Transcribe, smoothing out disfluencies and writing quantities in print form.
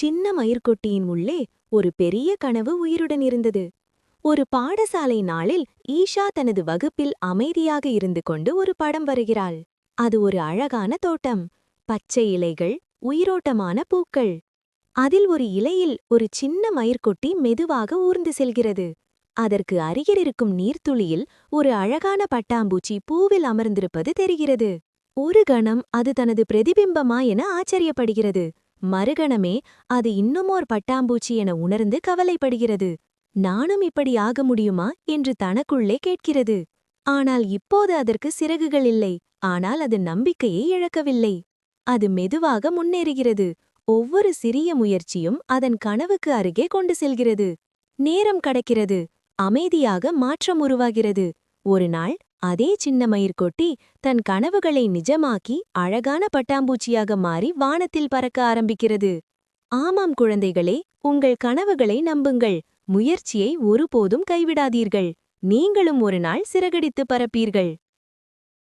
சின்ன மயிர்கொட்டியின் உள்ளே ஒரு பெரிய கனவு உயிருடன் இருந்தது. ஒரு பாடசாலை நாளில் ஈஷா தனது வகுப்பில் அமைதியாக இருந்து கொண்டு ஒரு படம் வரைகிறாள். அது ஒரு அழகான தோட்டம். பச்சை இலைகள், உயிரோட்டமான பூக்கள். அதில் ஒரு இலையில் ஒரு சின்ன மயிர்கொட்டி மெதுவாக ஊர்ந்து செல்கிறது. அதற்கு அருகிலிருக்கும் நீர்த்துளியில் ஒரு அழகான பட்டாம்பூச்சி பூவில் அமர்ந்திருப்பது தெரிகிறது. ஒரு கணம் அது தனது பிரதிபிம்பமா என ஆச்சரியப்படுகிறது. மறுகணமே அது இன்னுமோர் பட்டாம்பூச்சி என உணர்ந்து கவலைப்படுகிறது. நானும் இப்படி ஆக முடியுமா என்று தனக்குள்ளே கேட்கிறது. ஆனால் இப்போது அதற்கு சிறகுகள் இல்லை. ஆனால் அது நம்பிக்கையை இழக்கவில்லை. அது மெதுவாக முன்னேறுகிறது. ஒவ்வொரு சிறிய முயற்சியும் அதன் கனவுக்கு அருகே கொண்டு செல்கிறது. நேரம் கடக்கிறது. அமைதியாக மாற்றம் உருவாகிறது. ஒரு நாள் அதே சின்ன மயிர்கொட்டி தன் கனவுகளை நிஜமாக்கி அழகான பட்டாம்பூச்சியாக மாறி வானத்தில் பறக்க ஆரம்பிக்கிறது. ஆமாம் குழந்தைகளே, உங்கள் கனவுகளை நம்புங்கள். முயற்சியை ஒருபோதும் கைவிடாதீர்கள். நீங்களும் ஒரு நாள் சிறகடித்து பறப்பீர்கள்.